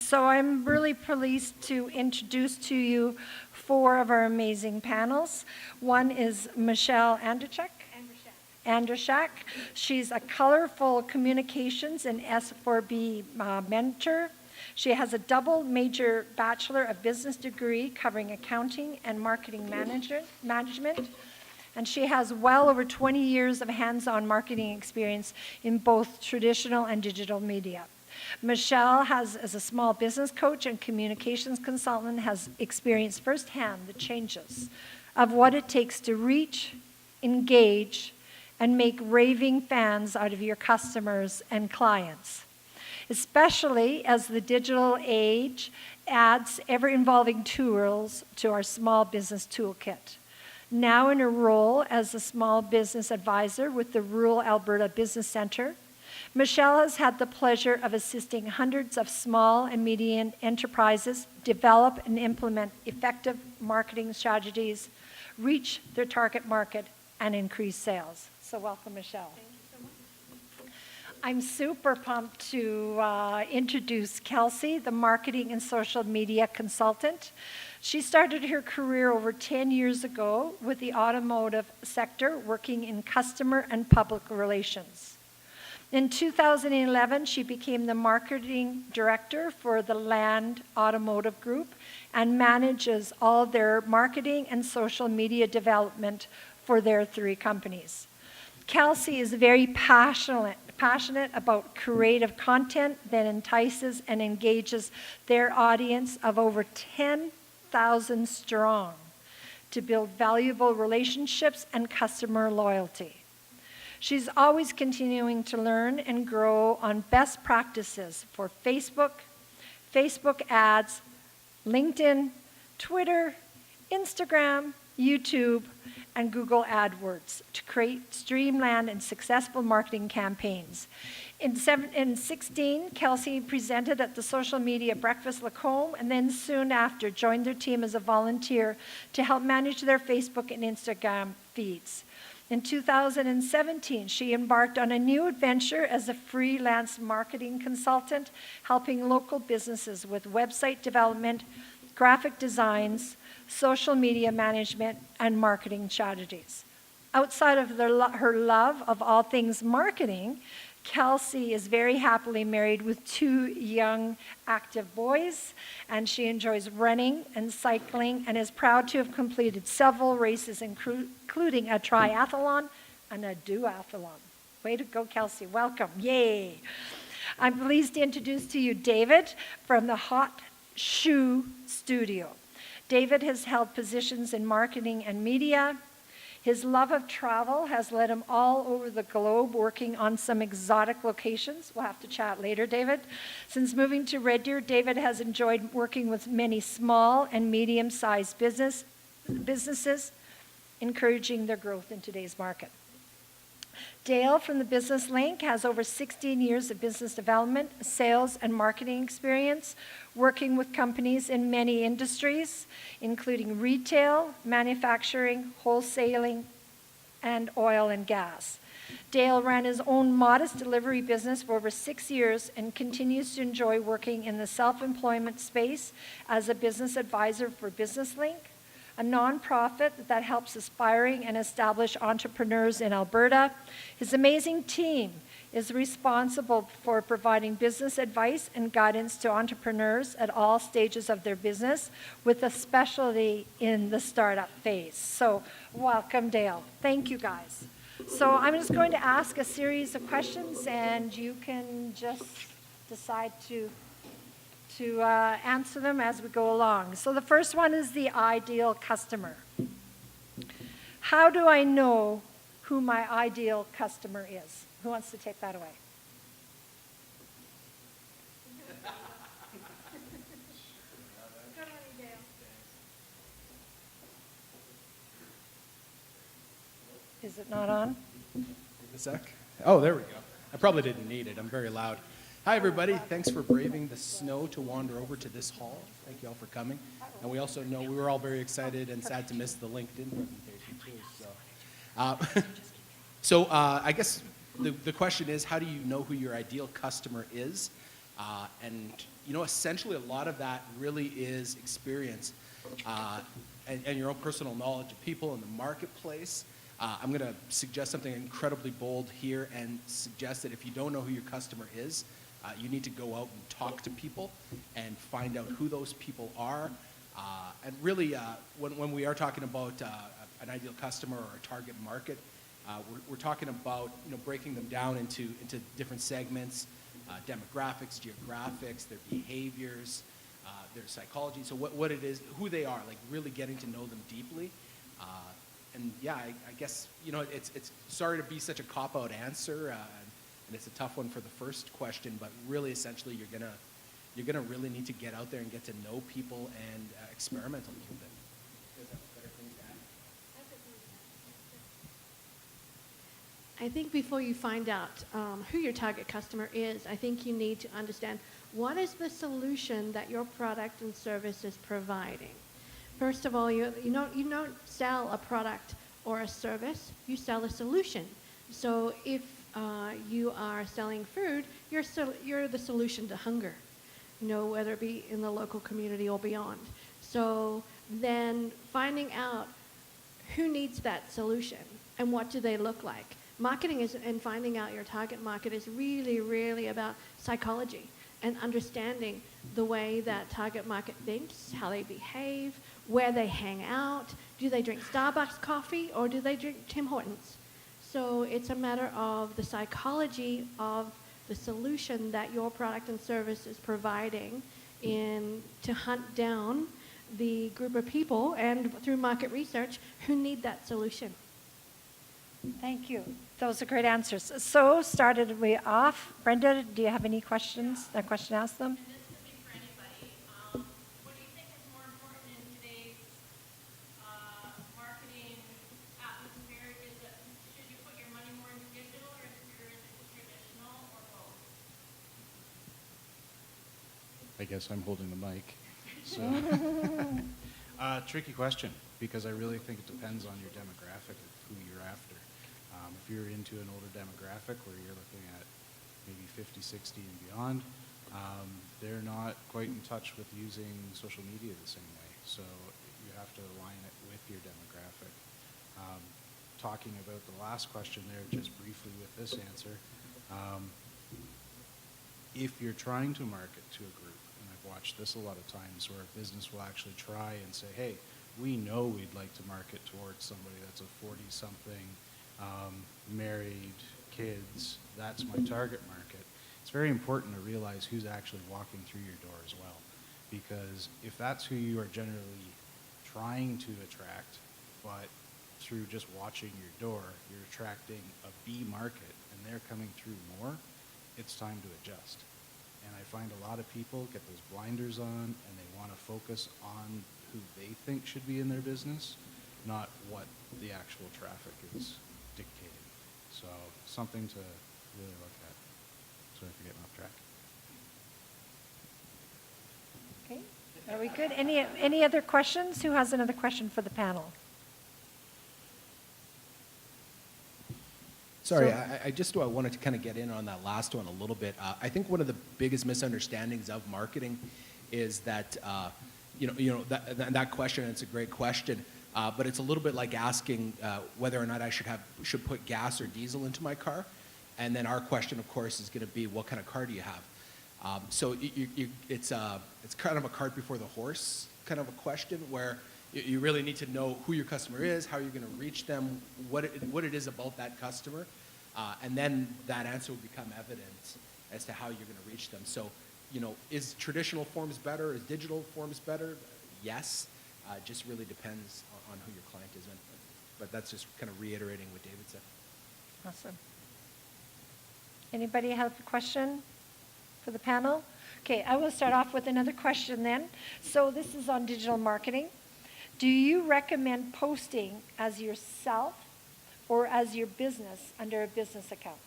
So I'm really pleased to introduce to you 4 of our amazing panels. One is Michelle Andrishak. She's a colorful communications and S4B mentor. She has a double major Bachelor of Business degree covering accounting and marketing management. And she has well over 20 years of hands-on marketing experience in both traditional and digital media. Michelle as a small business coach and communications consultant, has experienced firsthand the changes of what it takes to reach, engage, and make raving fans out of your customers and clients, especially as the digital age adds ever-involving tools to our small business toolkit. Now in her role as a small business advisor with the Rural Alberta Business Centre, Michelle has had the pleasure of assisting hundreds of small and medium enterprises develop and implement effective marketing strategies, reach their target market, and increase sales. So welcome, Michelle. Thank you so much. I'm super pumped to introduce Kelsey, the marketing and social media consultant. She started her career over 10 years ago with the automotive sector, working in customer and public relations. In 2011, she became the marketing director for the Land Automotive Group and manages all their marketing and social media development for their 3 companies. Kelsey is very passionate about creative content that entices and engages their audience of over 10,000 strong to build valuable relationships and customer loyalty. She's always continuing to learn and grow on best practices for Facebook ads, LinkedIn, Twitter, Instagram, YouTube, and Google AdWords to create streamlined and successful marketing campaigns. In 2016, Kelsey presented at the Social Media Breakfast Lacombe, and then soon after joined their team as a volunteer to help manage their Facebook and Instagram feeds. In 2017, she embarked on a new adventure as a freelance marketing consultant, helping local businesses with website development, graphic designs, social media management, and marketing strategies. Outside of her love of all things marketing, Kelsey is very happily married with 2 young, active boys, and she enjoys running and cycling and is proud to have completed several races, including a triathlon and a duathlon. Way to go, Kelsey. Welcome. Yay. I'm pleased to introduce to you David from the Hot Shoe Studio. David has held positions in marketing and media. His love of travel has led him all over the globe, working on some exotic locations. We'll have to chat later, David. Since moving to Red Deer, David has enjoyed working with many small and medium-sized businesses, encouraging their growth in today's market. Dale from the Business Link has over 16 years of business development, sales, and marketing experience, working with companies in many industries, including retail, manufacturing, wholesaling, and oil and gas. Dale ran his own modest delivery business for over 6 years and continues to enjoy working in the self-employment space as a business advisor for Business Link, a nonprofit that helps aspiring and established entrepreneurs in Alberta. His amazing team is responsible for providing business advice and guidance to entrepreneurs at all stages of their business, with a specialty in the startup phase. So welcome, Dale. Thank you, guys. So I'm just going to ask a series of questions, and you can just decide to answer them as we go along. So the first one is the ideal customer. How do I know who my ideal customer is? Who wants to take that away? Is it not on? Give a sec. Oh, there we go. I probably didn't need it. I'm very loud. Hi, everybody. Thanks for braving the snow to wander over to this hall. Thank you all for coming. And we also know we were all very excited and sad to miss the LinkedIn presentation, too. So I guess the question is, how do you know who your ideal customer is? And essentially a lot of that really is experience and your own personal knowledge of people in the marketplace. I'm going to suggest something incredibly bold here and suggest that if you don't know who your customer is, you need to go out and talk to people and find out who those people are. And really, when we are talking about an ideal customer or a target market, we're talking about breaking them down into different segments, demographics, geographics, their behaviors, their psychology. So what it is, who they are, like really getting to know them deeply. And yeah, I guess it's sorry to be such a cop-out answer, and it's a tough one for the first question, but really essentially you're gonna really need to get out there and get to know people and experiment a little bit. You guys have better things to add? I think before you find out who your target customer is, I think you need to understand what is the solution that your product and service is providing. First of all, you don't sell a product or a service, you sell a solution. So if you are selling food, you're the solution to hunger, whether it be in the local community or beyond. So then finding out who needs that solution and what do they look like. Marketing and finding out your target market is really, really about psychology and understanding the way that target market thinks, how they behave, where they hang out. Do they drink Starbucks coffee or do they drink Tim Hortons? So it's a matter of the psychology of the solution that your product and service is providing to hunt down the group of people and through market research who need that solution. Thank you. Those are great answers. So started we off. Brenda, do you have any questions? A question to ask them? And this could be for anybody. What do you think is more important in today's marketing atmosphere? Should you put your money more into digital or into traditional or both? I guess I'm holding the mic. So, tricky question, because I really think it depends on your demographic of who you're after. If you're into an older demographic where you're looking at maybe 50, 60 and beyond, they're not quite in touch with using social media the same way. So you have to align it with your demographic. Talking about the last question there, just briefly with this answer, if you're trying to market to a group, and I've watched this a lot of times where a business will actually try and say, hey, we know we'd like to market towards somebody that's a 40-something, married, kids, that's my target market. It's very important to realize who's actually walking through your door as well. Because if that's who you are generally trying to attract, but through just watching your door, you're attracting a B market and they're coming through more, it's time to adjust. And I find a lot of people get those blinders on and they want to focus on who they think should be in their business, not what the actual traffic is dictating. So something to really look at. Sorry for getting off track. Okay, are we good? Any other questions? Who has another question for the panel? Sorry, So- I just wanted to kind of get in on that last one a little bit. I think one of the biggest misunderstandings of marketing is that, that question, and it's a great question, but it's a little bit like asking whether or not I should put gas or diesel into my car. And then our question, of course, is going to be, what kind of car do you have? So it's kind of a cart before the horse kind of a question where you really need to know who your customer is, how you're going to reach them, what it is about that customer, and then that answer will become evident as to how you're going to reach them. So, is traditional forms better? Is digital forms better? Yes. It just really depends on who your client is. But that's just kind of reiterating what David said. Awesome. Anybody have a question for the panel? Okay, I will start off with another question then. So this is on digital marketing. Do you recommend posting as yourself or as your business under a business account?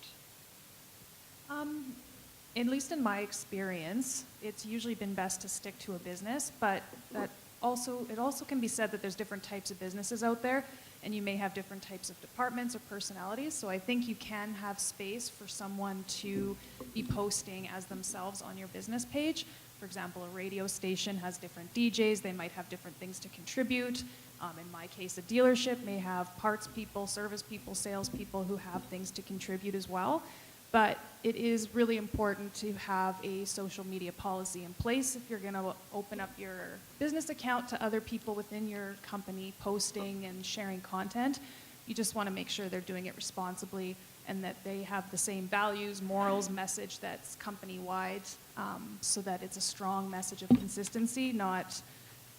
At least in my experience, it's usually been best to stick to a business, but it also can be said that there's different types of businesses out there, and you may have different types of departments or personalities, so I think you can have space for someone to be posting as themselves on your business page, For example, a radio station has different DJs, they might have different things to contribute. In my case, a dealership may have parts people, service people, sales people who have things to contribute as well. But it is really important to have a social media policy in place if you're going to open up your business account to other people within your company posting and sharing content. You just want to make sure they're doing it responsibly and that they have the same values, morals, message that's company-wide, so that it's a strong message of consistency, not,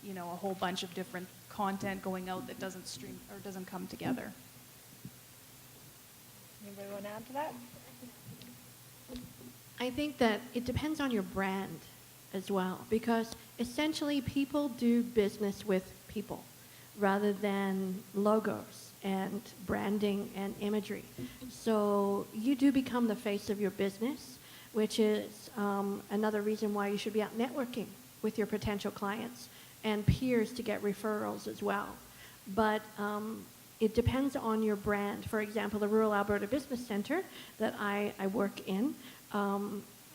you know, a whole bunch of different content going out that doesn't stream or doesn't come together. Anybody want to add to that? I think that it depends on your brand as well, because essentially people do business with people rather than logos and branding and imagery. So you do become the face of your business, which is another reason why you should be out networking with your potential clients and peers to get referrals as well. But it depends on your brand. For example, the Rural Alberta Business Centre that I work in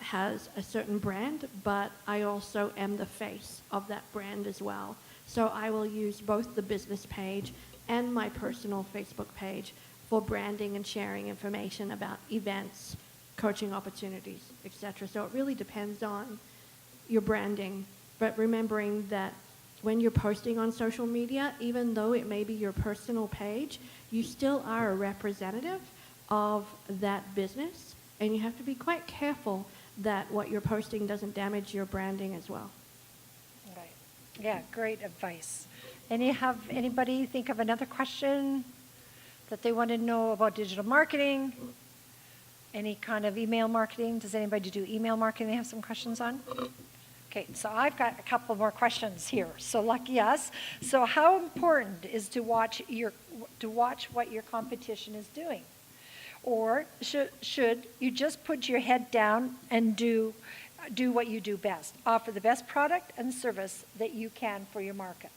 has a certain brand, but I also am the face of that brand as well. So I will use both the business page and my personal Facebook page for branding and sharing information about events, coaching opportunities, etc. So it really depends on your branding, but remembering that when you're posting on social media, even though it may be your personal page, you still are a representative of that business, and you have to be quite careful that what you're posting doesn't damage your branding as well. Right. Yeah, great advice. Anybody think of another question that they want to know about digital marketing? Any kind of email marketing? Does anybody do email marketing they have some questions on? Okay, so I've got a couple more questions here. So lucky us. So how important is to watch what your competition is doing? Or should you just put your head down and do what you do best? Offer the best product and service that you can for your market.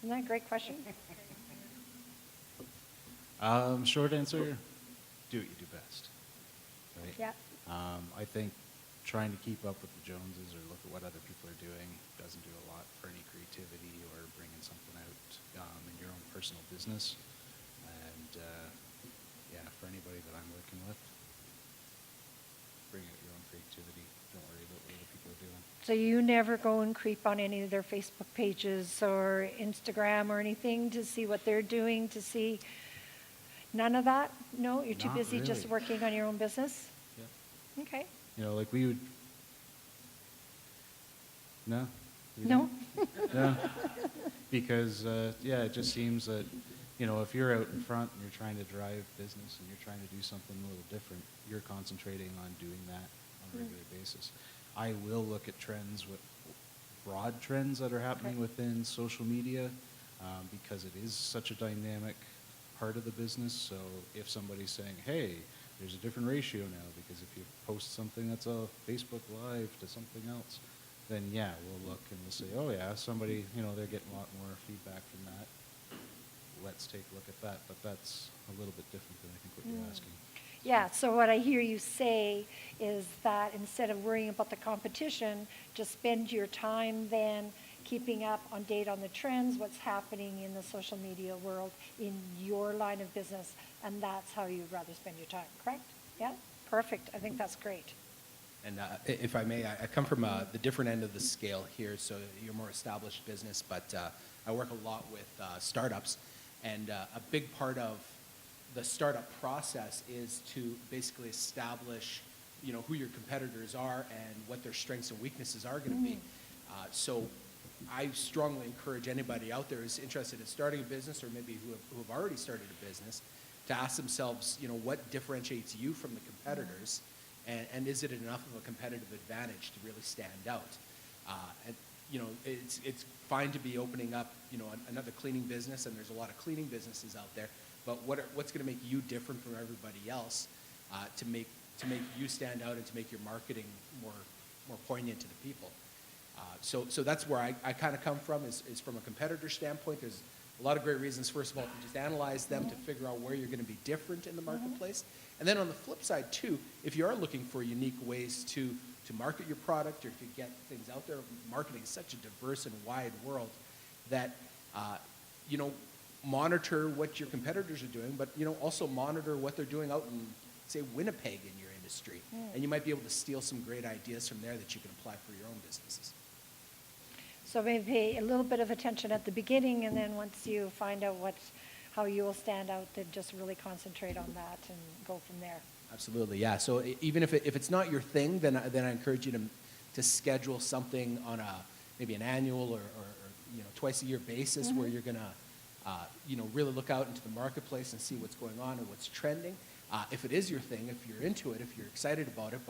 Isn't that a great question? Short answer, do what you do best. Right? Yeah. I think trying to keep up with the Joneses or look at what other people are doing doesn't do a lot for any creativity or bringing something out in your own personal business. And yeah, for anybody that I'm working with, bring out your own creativity. Don't worry about what other people are doing. So you never go and creep on any of their Facebook pages or Instagram or anything to see what they're doing, to see none of that? No, you're too Not busy just really. working on your own business? Yeah. Okay. You know, like we would. No. We No? don't? No. Because yeah, it just seems that, you know, if you're out in front and you're trying to drive business and you're trying to do something a little different, you're concentrating on doing that on a regular basis. I will look at trends, with broad trends that are happening within social media, because it is such a dynamic part of the business. So if somebody's saying, hey, there's a different ratio now, because if you post something that's a Facebook Live to something else, then yeah, we'll look and we'll say, oh yeah, somebody, you know, they're getting a lot more feedback from that. Let's take a look at that. But that's a little bit different than I think what you're asking. Yeah, so what I hear you say is that instead of worrying about the competition, just spend your time then keeping up on date on the trends, what's happening in the social media world in your line of business, and that's how you'd rather spend your time, correct? Yeah, perfect. I think that's great. And if I may, I come from the different end of the scale here, so you're more established business, but I work a lot with startups, and a big part of the startup process is to basically establish, you know, who your competitors are and what their strengths and weaknesses are going to be. So I strongly encourage anybody out there who's interested in starting a business, or maybe who have already started a business, to ask themselves, you know, what differentiates you from the competitors, and is it enough of a competitive advantage to really stand out? And you know, it's fine to be opening up, you know, another cleaning business, and there's a lot of cleaning businesses out there. But what's going to make you different from everybody else to make you stand out and to make your marketing more poignant to the people? So that's where I kind of come from, is from a competitor standpoint. There's a lot of great reasons, first of all, to just analyze them to figure out where you're going to be different in the marketplace. And then on the flip side, too, if you are looking for unique ways to to market your product or to get things out there. Marketing is such a diverse and wide world that, you know, monitor what your competitors are doing, but, you know, also monitor what they're doing out in, say, Winnipeg in your industry. And you might be able to steal some great ideas from there that you can apply for your own businesses. So maybe a little bit of attention at the beginning, and then once you find out how you will stand out, then just really concentrate on that and go from there. Absolutely, yeah. So even if it's not your thing, then I encourage you to schedule something on maybe an annual or you know, twice a year basis where you're gonna you know, really look out into the marketplace and see what's going on and what's trending. If it is your thing, if you're into it, if you're excited about it,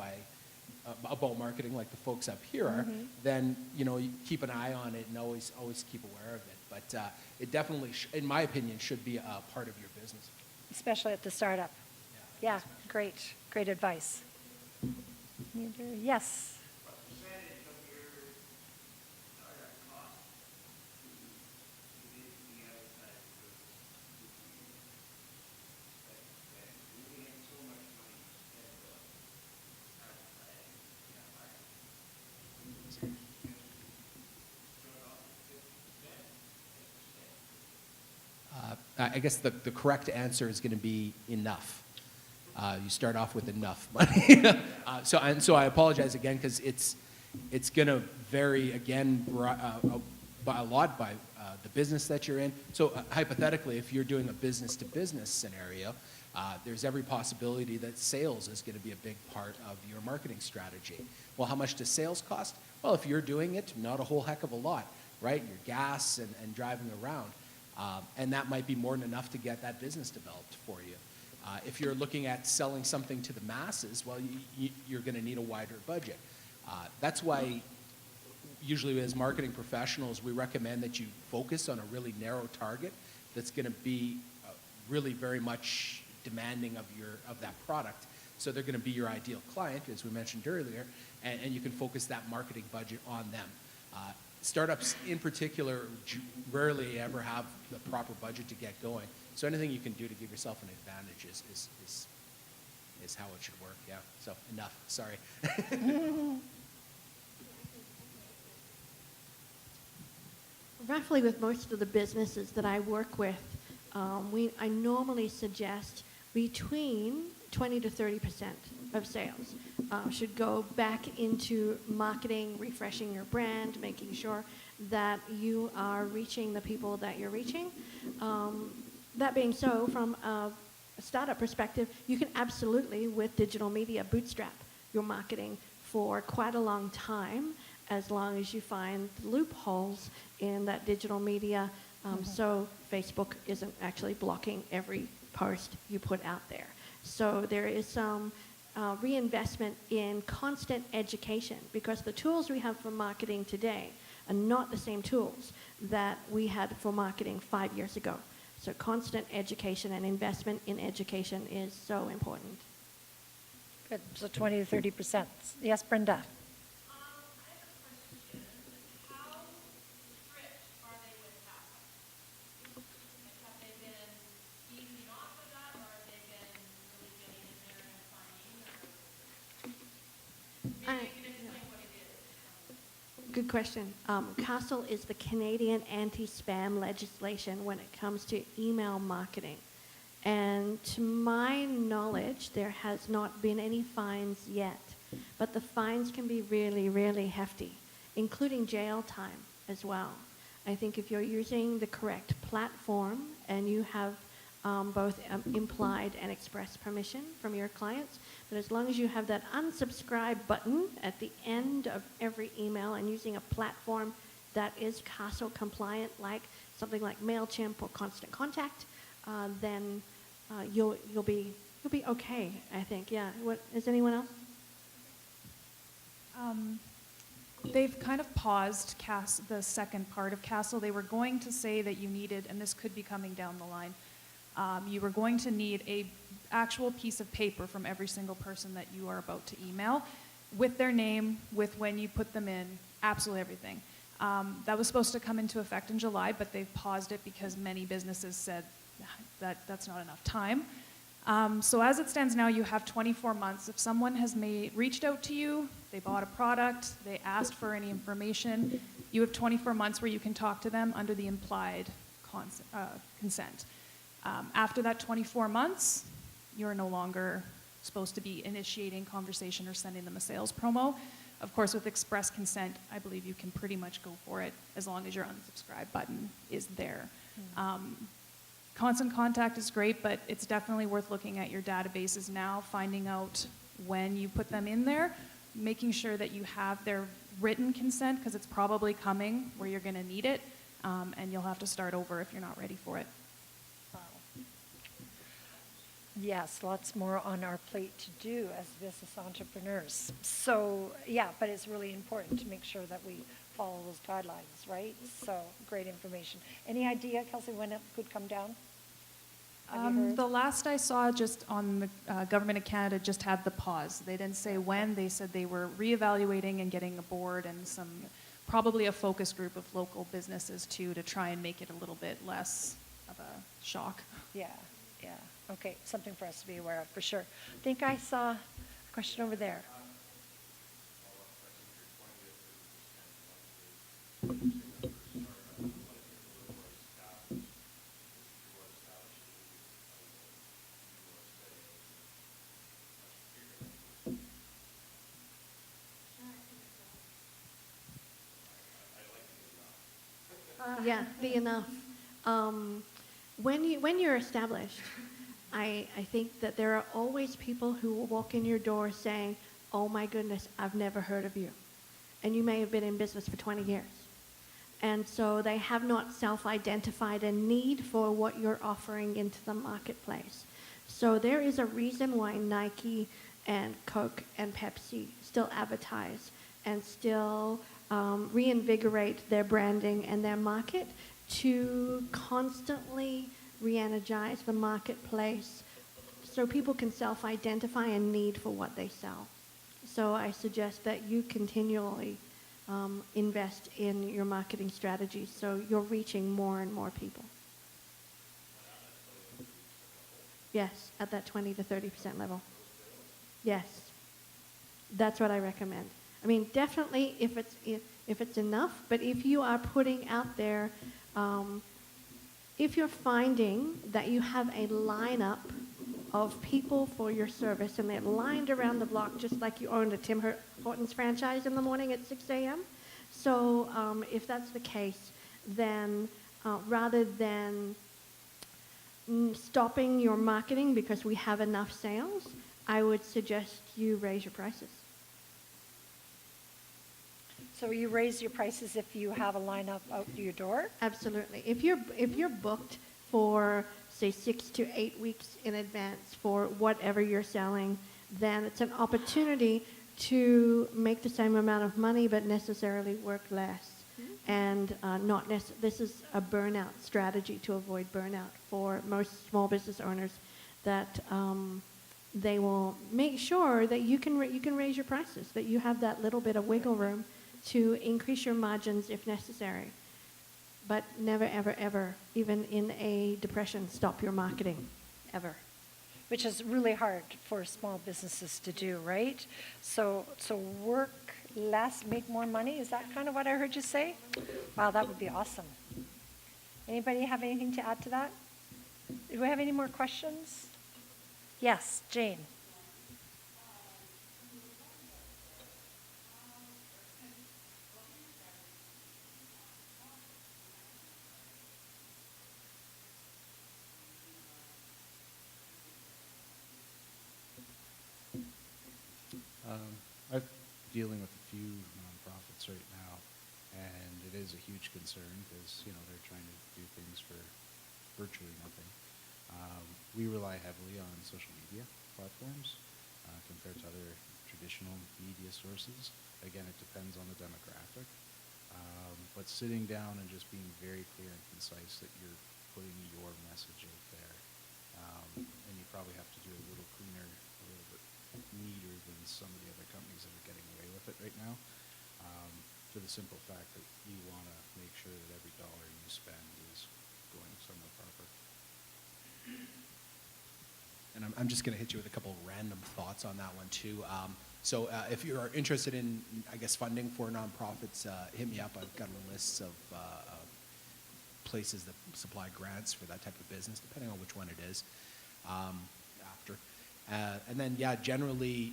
about marketing like the folks up here are, then, you know, you keep an eye on it and always keep aware of it. But it definitely, in my opinion, should be a part of your business. Especially at the startup. Yeah, great advice. Yes. I guess the correct answer is going to be enough. You start off with enough money. So I apologize again because it's going to vary again by a lot by the business that you're in. So hypothetically, if you're doing a business-to-business scenario, there's every possibility that sales is going to be a big part of your marketing strategy. Well, how much does sales cost? Well, if you're doing it, not a whole heck of a lot, right? Your gas and driving around. And that might be more than enough to get that business developed for you. If you're looking at selling something to the masses, well, you're going to need a wider budget. That's why usually as marketing professionals, we recommend that you focus on a really narrow target that's going to be really very much demanding of that product. So they're going to be your ideal client, as we mentioned earlier, and you can focus that marketing budget on them. Startups in particular rarely ever have the proper budget to get going. So anything you can do to give yourself an advantage is how it should work. Yeah. So enough. Sorry. Roughly with most of the businesses that I work with, I normally suggest between 20 to 30% of sales should go back into marketing, refreshing your brand, making sure that you are reaching the people that you're reaching. That being so, from a startup perspective, you can absolutely, with digital media, bootstrap your marketing for quite a long time, as long as you find loopholes in that digital media, so Facebook isn't actually blocking every post you put out there. So there is some reinvestment in constant education, because the tools we have for marketing today are not the same tools that we had for marketing 5 years ago. So constant education and investment in education is so important. Good. So 20 to 30%. Yes, Brenda. I have a question. How strict are they with CASA? Like, have they been easing off of that, or have they been really getting in there and finding? Maybe you can explain what it is. Good question. CASL is the Canadian anti-spam legislation when it comes to email marketing. And to my knowledge, there has not been any fines yet. But the fines can be really, really hefty, including jail time as well. I think if you're using the correct platform and you have both implied and express permission from your clients, but as long as you have that unsubscribe button at the end of every email and using a platform that is CASL compliant, like something like MailChimp or Constant Contact, then you'll be okay, I think. Yeah. What is anyone else? They've kind of paused the second part of CASL. They were going to say that you needed, and this could be coming down the line, you were going to need a actual piece of paper from every single person that you are about to email, with their name, with when you put them in, absolutely everything. That was supposed to come into effect in July, but they've paused it because many businesses said that that's not enough time. So as it stands now, you have 24 months. If someone has reached out to you They bought a product, they asked for any information. You have 24 months where you can talk to them under the implied consent. After that 24 months, you're no longer supposed to be initiating conversation or sending them a sales promo. Of course, with express consent, I believe you can pretty much go for it as long as your unsubscribe button is there. Constant contact is great, but it's definitely worth looking at your databases now, finding out when you put them in there, making sure that you have their written consent, because it's probably coming where you're going to need it, and you'll have to start over if you're not ready for it. Yes, lots more on our plate to do as business entrepreneurs. So, yeah, but it's really important to make sure that we follow those guidelines, right? So, great information. Any idea, Kelsey, when it could come down? Have you heard? The last I saw just on the Government of Canada just had the pause. They didn't say when. They said they were reevaluating and getting a board and probably a focus group of local businesses too, to try and make it a little bit less of a shock. Yeah, yeah. Okay, something for us to be aware of, for sure. I think I saw a question over there. Yeah, be enough. When you're established, I think that there are always people who will walk in your door saying, "Oh my goodness, I've never heard of you," and you may have been in business for 20 years, and so they have not self-identified a need for what you're offering into the marketplace. So there is a reason why Nike and Coke and Pepsi still advertise and still reinvigorate their branding and their market to constantly re-energize the marketplace so people can self-identify a need for what they sell. So I suggest that you continually invest in your marketing strategies so you're reaching more and more people. Yes, at that 20 to 30% level. Yes, that's what I recommend. I mean, definitely if it's enough, but if you are putting out there, if you're finding that you have a lineup of people for your service and they're lined around the block just like you owned a Tim Hortons franchise in the morning at 6 a.m. So if that's the case, then rather than stopping your marketing because we have enough sales, I would suggest you raise your prices. So you raise your prices if you have a lineup out your door? Absolutely. If you're booked for, say, 6 to 8 weeks in advance for whatever you're selling, then it's an opportunity to make the same amount of money but necessarily work less. And this is a burnout strategy to avoid burnout for most small business owners, that they will make sure that you can raise your prices, that you have that little bit of wiggle room to increase your margins if necessary. But never, ever, ever, even in a depression, stop your marketing, ever. Which is really hard for small businesses to do, right? So work less, make more money? Is that kind of what I heard you say? Wow, that would be awesome. Anybody have anything to add to that? Do we have any more questions? Yes, Jane. I'm dealing with a few nonprofits right now, and it is a huge concern because, they're trying to do things for virtually nothing. We rely heavily on social media platforms compared to other traditional media sources. Again, it depends on the demographic. But sitting down and just being very clear and concise that you're putting your message out there. And you probably have to do it a little cleaner, a little bit neater than some of the other companies that are getting away with it right now, for the simple fact that you want to make sure that every dollar you spend is going somewhere proper. and I'm just going to hit you with a couple random thoughts on that one too. So if you are interested in, I guess, funding for nonprofits, hit me up. I've got a list of places that supply grants for that type of business, depending on which one it is. After, and then yeah, generally,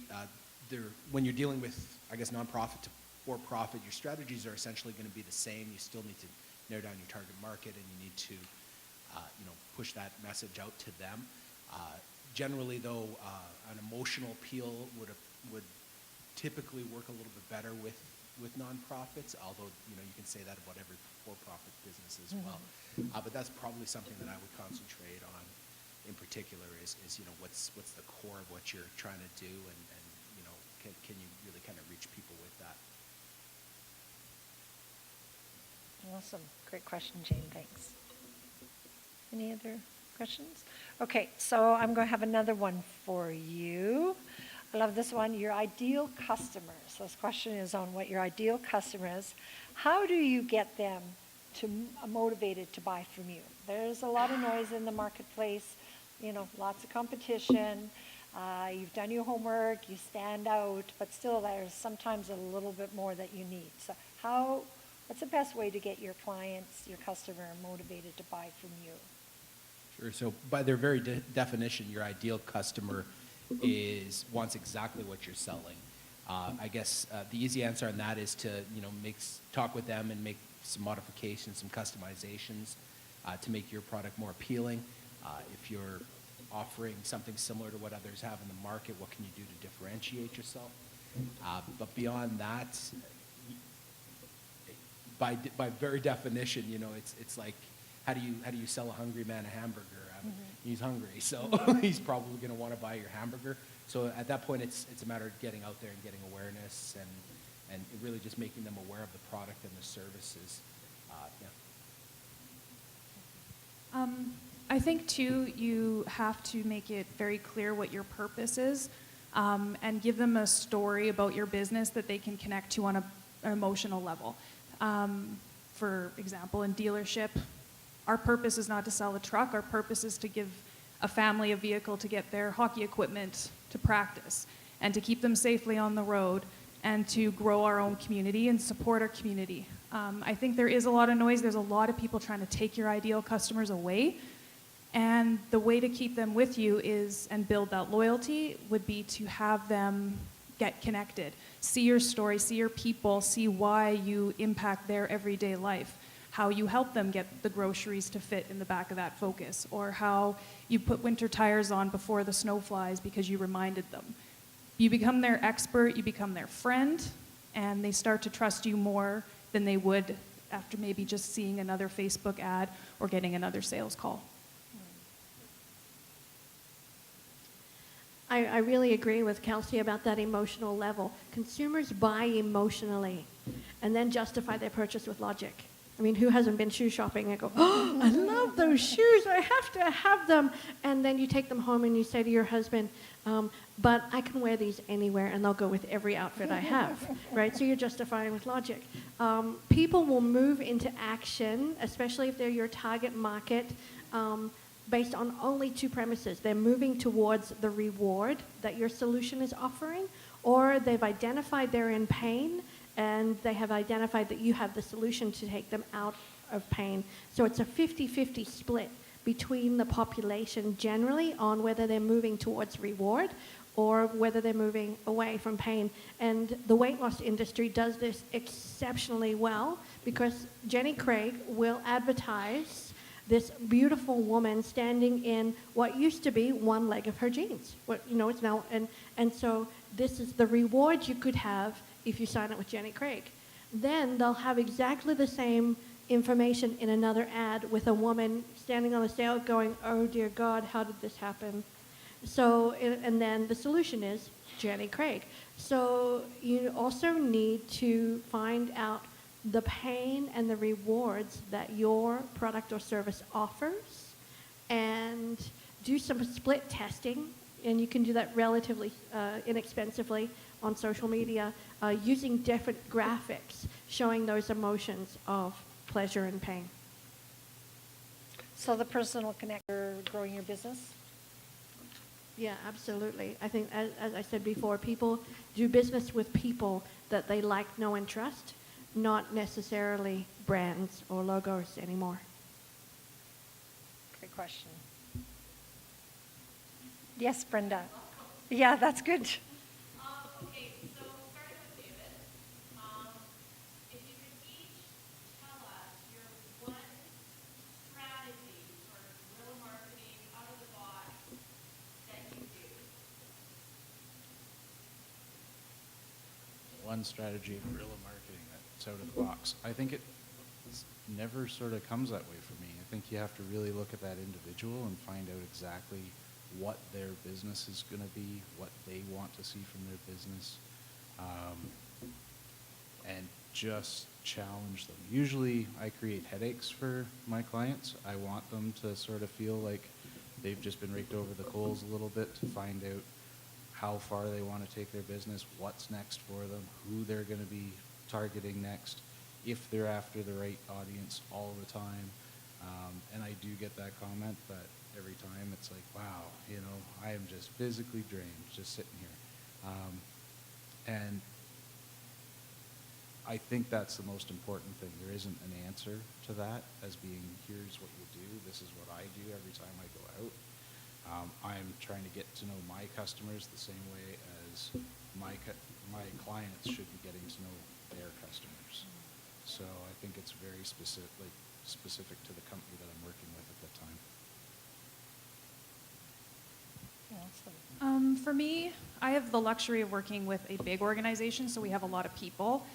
when you're dealing with, I guess, nonprofit to for-profit, your strategies are essentially going to be the same. You still need to narrow down your target market, and you need to, push that message out to them. Generally, though, an emotional appeal would typically work a little bit better with nonprofits, although you can say that about every for-profit business as well. But that's probably something that I would concentrate on in particular is what's the core of what you're trying to do, and can you really kind of reach people with that? Awesome. Great question, Jane. Thanks. Any other questions? Okay, so I'm going to have another one for you. I love this one. Your ideal customers. So this question is on what your ideal customer is. How do you get them to motivated to buy from you? There's a lot of noise in the marketplace, lots of competition. You've done your homework, you stand out, but still there's sometimes a little bit more that you need. So what's the best way to get your clients, your customer, motivated to buy from you? Sure. So by their very definition, your ideal customer wants exactly what you're selling. I guess the easy answer on that is to talk with them and make some modifications, some customizations to make your product more appealing. If you're offering something similar to what others have in the market, what can you do to differentiate yourself? But beyond that, by very definition, it's like, how do you sell a hungry man a hamburger? He's hungry, so he's probably going to want to buy your hamburger. So at that point, it's a matter of getting out there and getting awareness and really just making them aware of the product and the services. I think too, you have to make it very clear what your purpose is, and give them a story about your business that they can connect to on an emotional level. For example, in dealership, our purpose is not to sell a truck. Our purpose is to give a family a vehicle to get their hockey equipment to practice and to keep them safely on the road and to grow our own community and support our community. I think there is a lot of noise. There's a lot of people trying to take your ideal customers away. And the way to keep them with you and build that loyalty would be to have them get connected. See your story, see your people, see why you impact their everyday life, how you help them get the groceries to fit in the back of that Focus, or how you put winter tires on before the snow flies because you reminded them. You become their expert, you become their friend, and they start to trust you more than they would after maybe just seeing another Facebook ad or getting another sales call. I really agree with Kelsey about that emotional level. Consumers buy emotionally and then justify their purchase with logic. I mean, who hasn't been shoe shopping and go, oh, I love those shoes, I have to have them. And then you take them home and you say to your husband, but I can wear these anywhere and they'll go with every outfit I have, right? So you're justifying with logic. People will move into action, especially if they're your target market, based on only two premises. They're moving towards the reward that your solution is offering, or they've identified they're in pain and they have identified that you have the solution to take them out of pain. So it's a 50-50 split between the population generally on whether they're moving towards reward or whether they're moving away from pain. And the weight loss industry does this exceptionally well because Jenny Craig will advertise this beautiful woman standing in what used to be one leg of her jeans. It's now, and so this is the reward you could have if you sign up with Jenny Craig. Then they'll have exactly the same information in another ad with a woman standing on the sale going, oh dear God, how did this happen? So, and then the solution is Jenny Craig. So you also need to find out the pain and the rewards that your product or service offers and do some split testing, and you can do that relatively inexpensively on social media using different graphics showing those emotions of pleasure and pain. So the personal connector, growing your business? Yeah, absolutely. I think, as I said before, people do business with people that they like, know, and trust, not necessarily brands or logos anymore. Great question. Yes, Brenda. Yeah, that's good. Okay, so starting with David, if you could each tell us your one strategy for guerrilla marketing out of the box that you do. One strategy of guerrilla marketing that's out of the box. I think it never sort of comes that way for me. I think you have to really look at that individual and find out exactly what their business is going to be, what they want to see from their business, and just challenge them. Usually I create headaches for my clients. I want them to sort of feel like they've just been raked over the coals a little bit to find out how far they want to take their business, what's next for them, who they're going to be targeting next, if they're after the right audience all the time. And I do get that comment, but every time it's like, wow, you know, I am just physically drained just sitting here. And I think that's the most important thing. There isn't an answer to that as being, here's what you do, this is what I do every time I go out. I'm trying to get to know my customers the same way as my clients should be getting to know their customers. So I think it's very specific to the company that I'm working with at that time. For me, I have the luxury of working with a big organization, so we have a lot of people.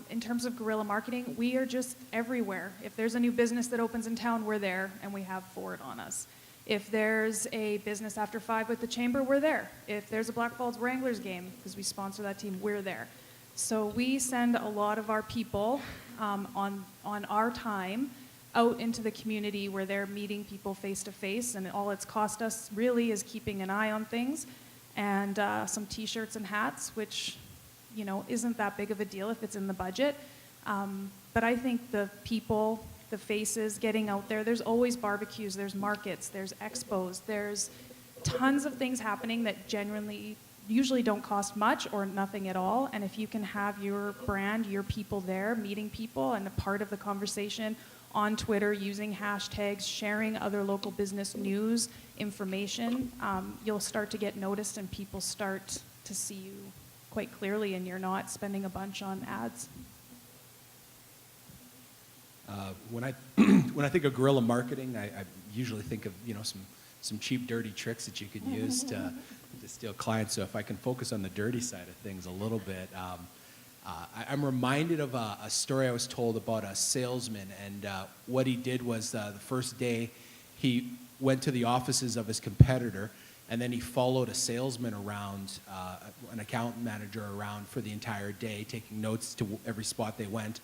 In terms of guerrilla marketing, we are just everywhere. If there's a new business that opens in town, we're there, and we have forward on us. If there's a business after 5 with the chamber, we're there. If there's a Black Falls Wranglers game, because we sponsor that team, we're there. So we send a lot of our people on our time out into the community where they're meeting people face to face, and all it's cost us really is keeping an eye on things and some t-shirts and hats, which, you know, isn't that big of a deal if it's in the budget. But I think the people, the faces, getting out there, there's always barbecues, there's markets, there's expos, there's tons of things happening that genuinely usually don't cost much or nothing at all. And if you can have your brand, your people there, meeting people and a part of the conversation on Twitter, using hashtags, sharing other local business news, information, you'll start to get noticed and people start to see you quite clearly, and you're not spending a bunch on ads. When I think of guerrilla marketing, I usually think of, you know, some cheap, dirty tricks that you could use to steal clients. So if I can focus on the dirty side of things a little bit, I'm reminded of a story I was told about a salesman, and what he did was the first day he went to the offices of his competitor, and then he followed a salesman around, an account manager around for the entire day, taking notes to every spot they went.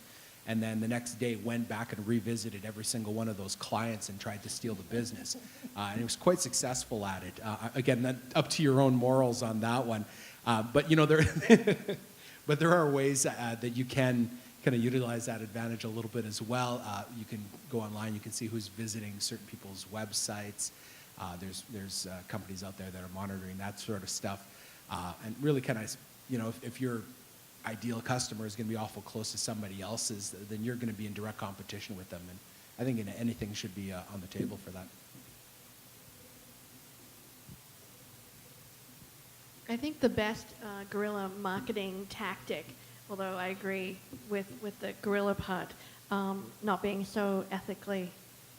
And then the next day went back and revisited every single one of those clients and tried to steal the business. And he was quite successful at it. Again, that, up to your own morals on that one. But you know, there are ways that you can kind of utilize that advantage a little bit as well. You can go online, you can see who's visiting certain people's websites. There's companies out there that are monitoring that sort of stuff. And really kind of, you know, if your ideal customer is going to be awful close to somebody else's, then you're going to be in direct competition with them. And I think anything should be on the table for that. I think the best guerrilla marketing tactic, although I agree with the guerrilla part, not being so ethically,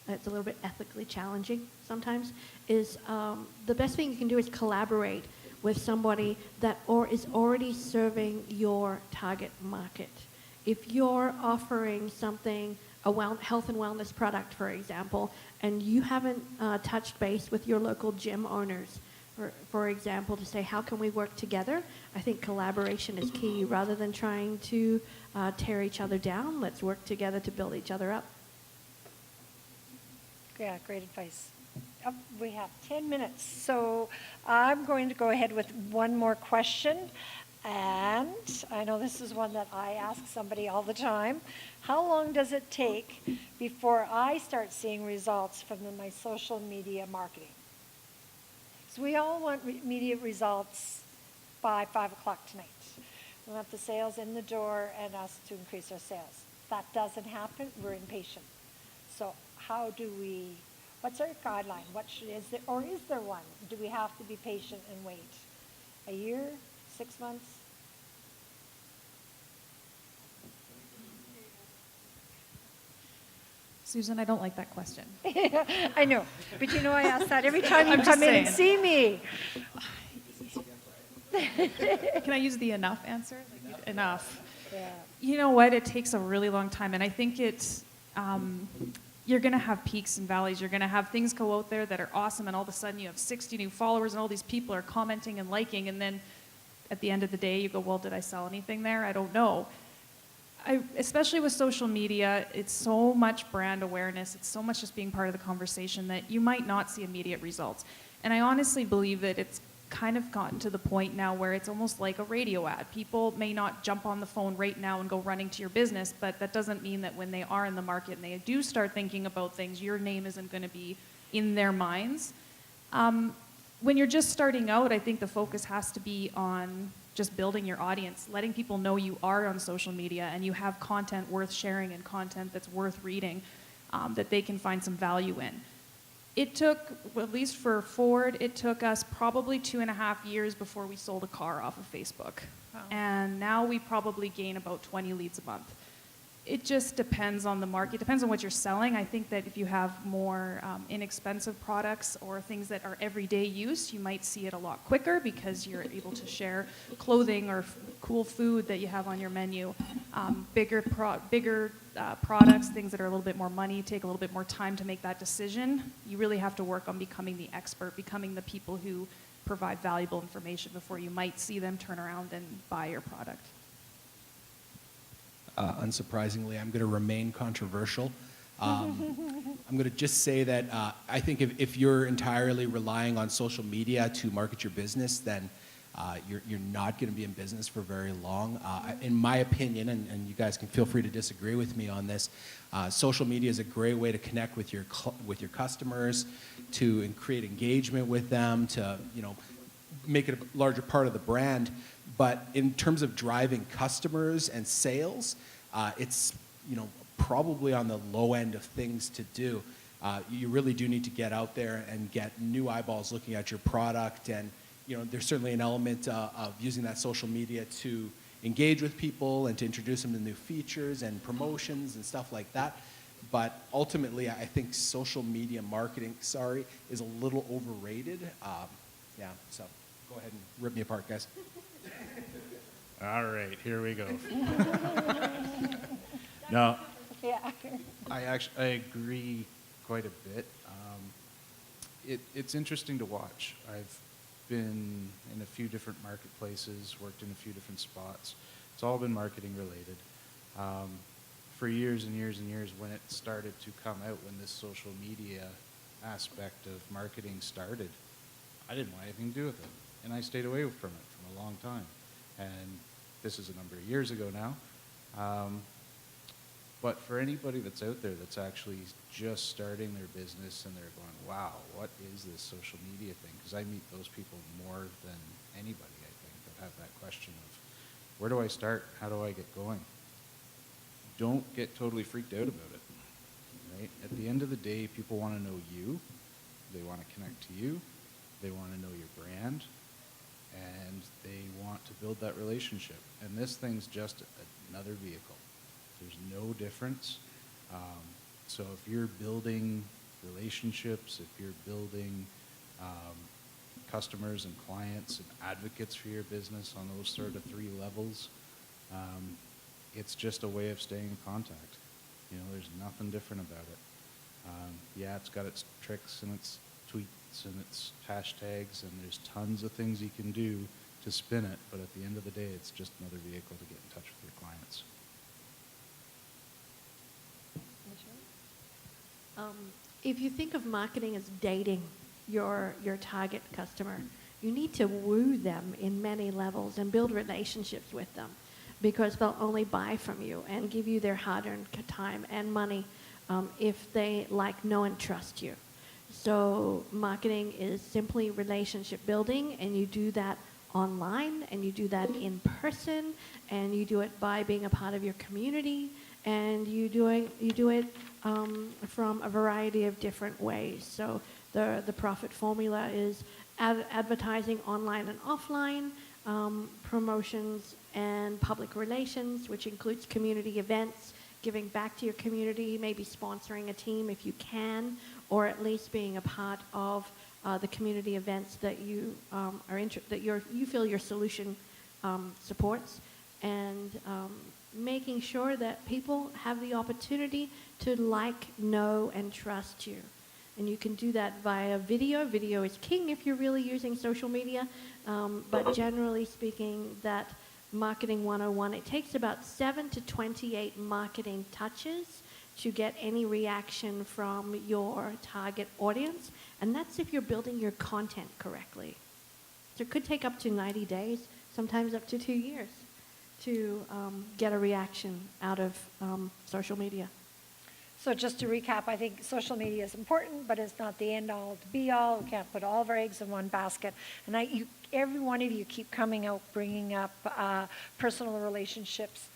it's a little bit ethically challenging sometimes, is the best thing you can do is collaborate with somebody that is already serving your target market. If you're offering something, a health and wellness product, for example, and you haven't touched base with your local gym owners, for example, to say, how can we work together? I think collaboration is key. Rather than trying to tear each other down, let's work together to build each other up. Yeah, great advice. We have 10 minutes, so I'm going to go ahead with one more question. And I know this is one that I ask somebody all the time. How long does it take before I start seeing results from my social media marketing? because we all want immediate results by 5 o'clock tonight. We want the sales in the door and us to increase our sales. That doesn't happen, we're impatient. So how do we, what's our guideline? Is there one? Do we have to be patient and wait? A year, 6 months? Susan, I don't like that question. I know, but you know I ask that every time you I'm come just in and see me. Can I use the enough answer? Like, enough. Yeah. You know what? It takes a really long time, and I think it's you're going to have peaks and valleys. You're going to have things go out there that are awesome, and all of a sudden you have 60 new followers, and all these people are commenting and liking, and then at the end of the day, you go, well, did I sell anything there? I don't know. Especially with social media, it's so much brand awareness, it's so much just being part of the conversation that you might not see immediate results. And I honestly believe that it's kind of gotten to the point now where it's almost like a radio ad. People may not jump on the phone right now and go running to your business, but that doesn't mean that when they are in the market and they do start thinking about things, your name isn't going to be in their minds. When you're just starting out, I think the focus has to be on just building your audience, letting people know you are on social media and you have content worth sharing and content that's worth reading, that they can find some value in. It took, well, at least for Ford, it took us probably 2.5 years before we sold a car off of Facebook. Wow. And now we probably gain about 20 leads a month. It just depends on the market. It depends on what you're selling. I think that if you have more inexpensive products or things that are everyday use, you might see it a lot quicker because you're able to share clothing or cool food that you have on your menu. Bigger products, things that are a little bit more money, take a little bit more time to make that decision. You really have to work on becoming the expert, becoming the people who provide valuable information before you might see them turn around and buy your product. Unsurprisingly, I'm going to remain controversial. I'm going to just say that I think if you're entirely relying on social media to market your business, then you're not going to be in business for very long. In my opinion, and you guys can feel free to disagree with me on this, social media is a great way to connect with your customers, to create engagement with them, to make it a larger part of the brand. But in terms of driving customers and sales, it's probably on the low end of things to do. You really do need to get out there and get new eyeballs looking at your product, and there's certainly an element of using that social media to engage with people and to introduce them to new features and promotions and stuff like that. But ultimately, I think social media marketing, is a little overrated. So go ahead and rip me apart, guys. All right, here we go. No, Yeah. I agree quite a bit. It's interesting to watch. I've been in a few different marketplaces, worked in a few different spots. It's all been marketing related. For years and years and years, when it started to come out, when this social media aspect of marketing started, I didn't want anything to do with it. And I stayed away from it for a long time. And this is a number of years ago now. But for anybody that's out there that's actually just starting their business and they're going, wow, what is this social media thing? Because I meet those people more than anybody, I think, that have that question of, where do I start? How do I get going? Don't get totally freaked out about it, right? At the end of the day, people want to know you. They want to connect to you. They want to know your brand. And they want to build that relationship. And this thing's just another vehicle. There's no difference. So if you're building relationships, if you're building customers and clients and advocates for your business on those sort of 3 levels, it's just a way of staying in contact. There's nothing different about it. It's got its tricks and its tweets and its hashtags, and there's tons of things you can do to spin it, but at the end of the day, it's just another vehicle to get in touch with your clients. If you think of marketing as dating your target customer, you need to woo them in many levels and build relationships with them, because they'll only buy from you and give you their hard-earned time and money if they like, know, and trust you. So marketing is simply relationship building, and you do that online, and you do that in person, and you do it by being a part of your community, and you do it from a variety of different ways. So the profit formula is advertising online and offline, promotions and public relations, which includes community events, giving back to your community, maybe sponsoring a team if you can, or at least being a part of the community events that you you feel your solution supports, and making sure that people have the opportunity to like, know, and trust you. And you can do that via video. Video is king if you're really using social media, but generally speaking, that Marketing 101, it takes about 7 to 28 marketing touches to get any reaction from your target audience, and that's if you're building your content correctly. So it could take up to 90 days, sometimes up to 2 years, to get a reaction out of social media. So just to recap, I think social media is important, but it's not the end all to be all. We can't put all of our eggs in one basket. And every one of you keep coming out, bringing up personal relationships,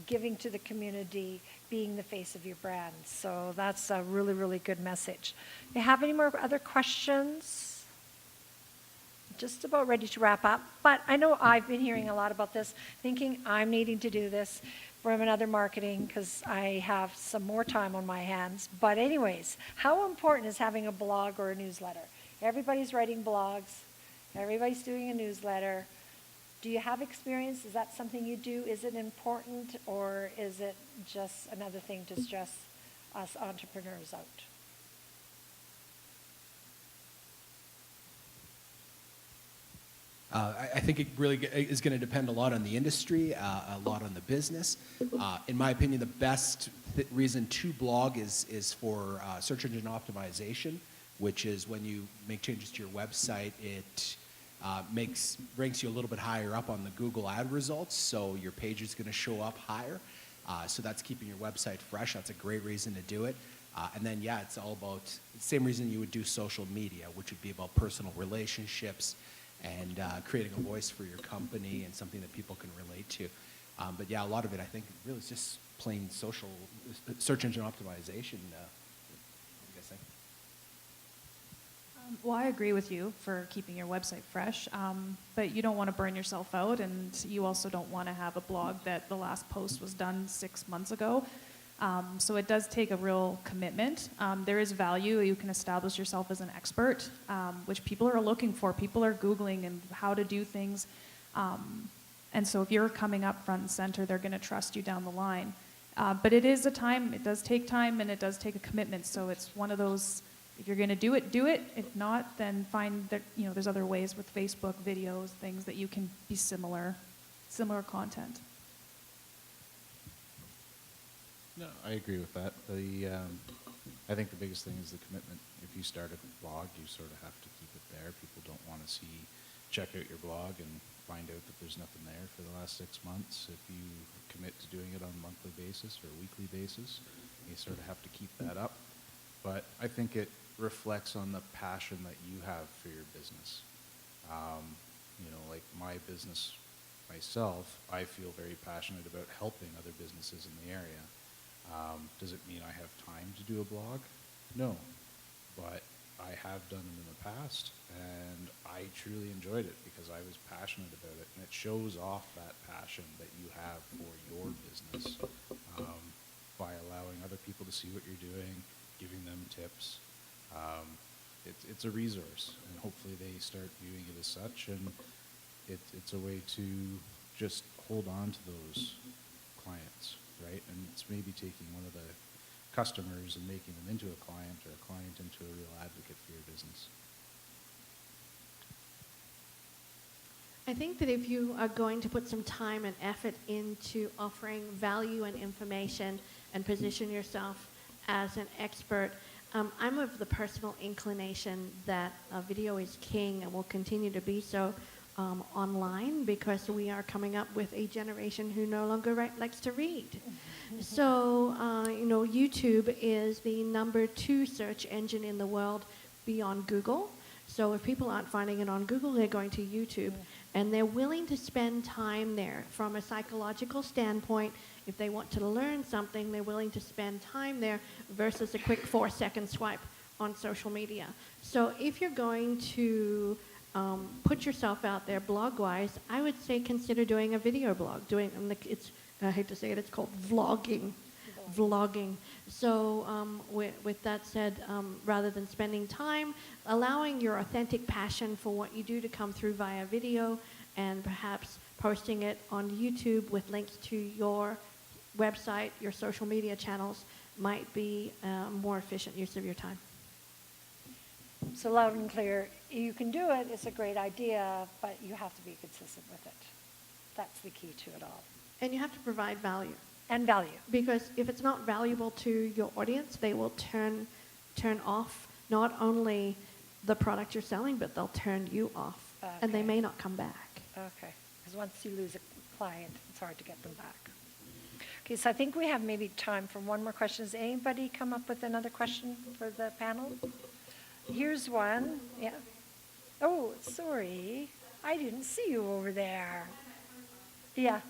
giving to the community, being the face of your brand. So that's a really, really good message. Do you have any more other questions? Just about ready to wrap up. But I know I've been hearing a lot about this, thinking I'm needing to do this from another marketing because I have some more time on my hands. But anyways, how important is having a blog or a newsletter? Everybody's writing blogs. Everybody's doing a newsletter. Do you have experience? Is that something you do? Is it important, or is it just another thing to stress us entrepreneurs out? I think it really is going to depend a lot on the industry, a lot on the business. In my opinion, the best reason to blog is for search engine optimization, which is when you make changes to your website, it ranks you a little bit higher up on the Google ad results, so your page is going to show up higher. So that's keeping your website fresh. That's a great reason to do it. And then, yeah, it's all about the same reason you would do social media, which would be about personal relationships and creating a voice for your company and something that people can relate to. But yeah, a lot of it, I think, really is just plain social search engine optimization. What do you guys think? Well, I agree with you for keeping your website fresh, but you don't want to burn yourself out, and you also don't want to have a blog that the last post was done 6 months ago. So it does take a real commitment. There is value. You can establish yourself as an expert, which people are looking for. People are Googling and how to do things. And so if you're coming up front and center, they're going to trust you down the line. But it is it does take time, and it does take a commitment. So it's one of those, if you're going to do it, do it. If not, then find that, there's other ways with Facebook videos, things that you can be similar content. No, I agree with that. I think the biggest thing is the commitment. If you start a blog, you sort of have to keep it there. People don't want to check out your blog and find out that there's nothing there for the last 6 months. If you commit to doing it on a monthly basis or a weekly basis, you sort of have to keep that up. But I think it reflects on the passion that you have for your business. Like my business myself, I feel very passionate about helping other businesses in the area. Does it mean I have time to do a blog? No, but I have done it in the past, and I truly enjoyed it because I was passionate about it, and it shows off that passion that you have for your business by allowing other people to see what you're doing, giving them tips. It's a resource, and hopefully they start viewing it as such, and it's a way to just hold on to those clients, right? And it's maybe taking one of the customers and making them into a client, or a client into a real advocate for your business. I think that if you are going to put some time and effort into offering value and information and position yourself as an expert, I'm of the personal inclination that video is king and will continue to be so online, because we are coming up with a generation who no longer likes to read. So, YouTube is the #2 search engine in the world be on Google. So if people aren't finding it on Google, they're going to YouTube, and they're willing to spend time there from a psychological standpoint. If they want to learn something, they're willing to spend time there versus a quick 4-second swipe on social media. So if you're going to put yourself out there blog-wise, I would say consider doing a video blog. I hate to say it, it's called vlogging. Vlogging. So with that said, rather than spending time, allowing your authentic passion for what you do to come through via video, and perhaps posting it on YouTube with links to your website, your social media channels, might be a more efficient use of your time. So loud and clear, you can do it, it's a great idea, but you have to be consistent with it. That's the key to it all. And you have to provide value. And value. Because if it's not valuable to your audience, they will turn off not only the product you're selling, but they'll turn you off. And they Okay. may not come back. Okay, because once you lose a client, it's hard to get them back. Okay, so I think we have maybe time for one more question. Does anybody come up with another question for the panel? Here's one, yeah. Oh, sorry, I didn't see you over there. Yeah.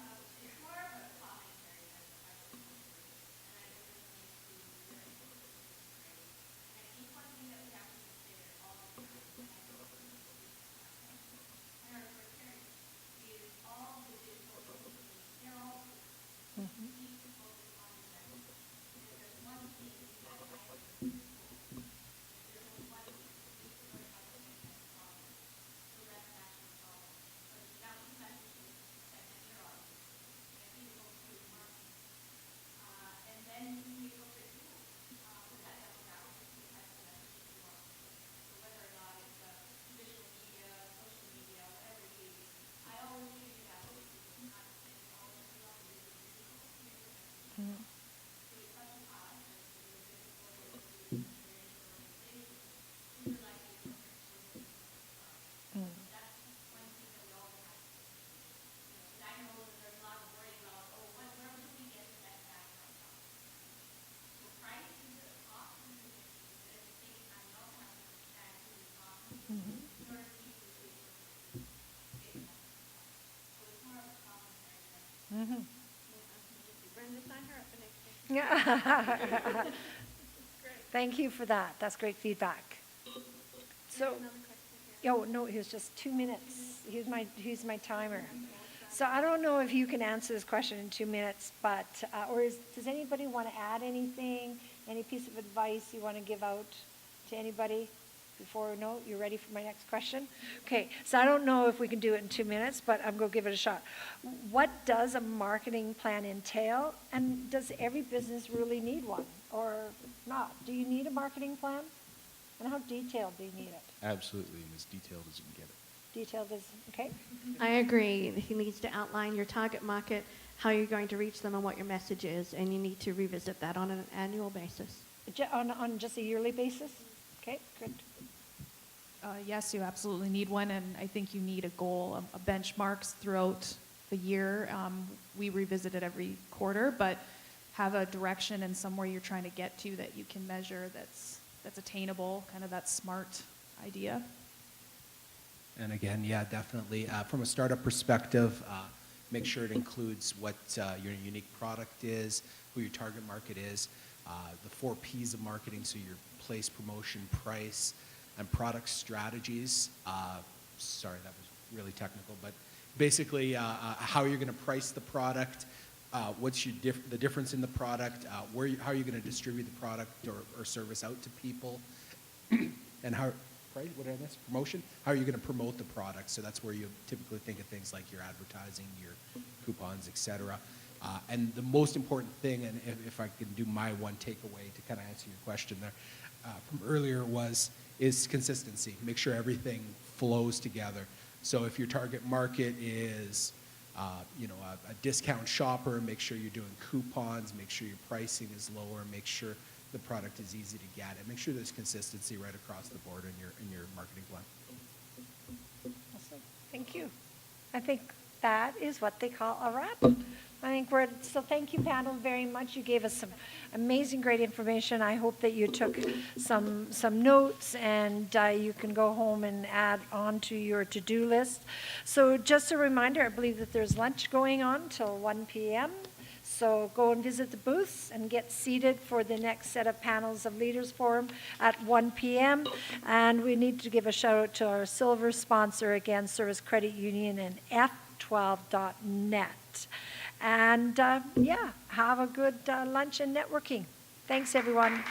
Thank you for that. That's great feedback. So, oh, no, it was just 2 minutes. Here's my timer. So I don't know if you can answer this question in 2 minutes, but, does anybody want to add anything? Any piece of advice you want to give out to anybody before, no, you're ready for my next question? Okay, so I don't know if we can do it in 2 minutes, but I'm going to give it a shot. What does a marketing plan entail, and does every business really need one or not? Do you need a marketing plan? And how detailed do you need it? Absolutely, and as detailed as you can get it. Detailed is, okay? I agree. He needs to outline your target market, how you're going to reach them, and what your message is, and you need to revisit that on an annual basis. On just a yearly basis? Okay, good. Yes, you absolutely need one, and I think you need a goal, a benchmarks throughout the year. We revisit it every quarter, but have a direction and somewhere you're trying to get to that you can measure that's attainable, kind of that SMART idea. And again, yeah, definitely. From a startup perspective, make sure it includes what your unique product is, who your target market is, the 4 Ps of marketing, so your place, promotion, price, and product strategies. Sorry, that was really technical, but basically how you're going to price the product, what's the difference in the product, how are you going to distribute the product or service out to people, and how, right, what did I miss? Promotion? How are you going to promote the product? So that's where you typically think of things like your advertising, your coupons, etc. And the most important thing, and if I can do my one takeaway to kind of answer your question there from earlier is consistency. Make sure everything flows together. So if your target market is a discount shopper, make sure you're doing coupons, make sure your pricing is lower, make sure the product is easy to get, and make sure there's consistency right across the board in your marketing plan. Awesome. Thank you. I think that is what they call a wrap. I think so thank you, panel, very much. You gave us some amazing, great information. I hope that you took some notes and you can go home and add on to your to-do list. So just a reminder, I believe that there's lunch going on till 1 p.m. So go and visit the booths and get seated for the next set of panels of Leaders Forum at 1 p.m. And we need to give a shout out to our silver sponsor again, Service Credit Union and F12.net. And yeah, have a good lunch and networking. Thanks, everyone.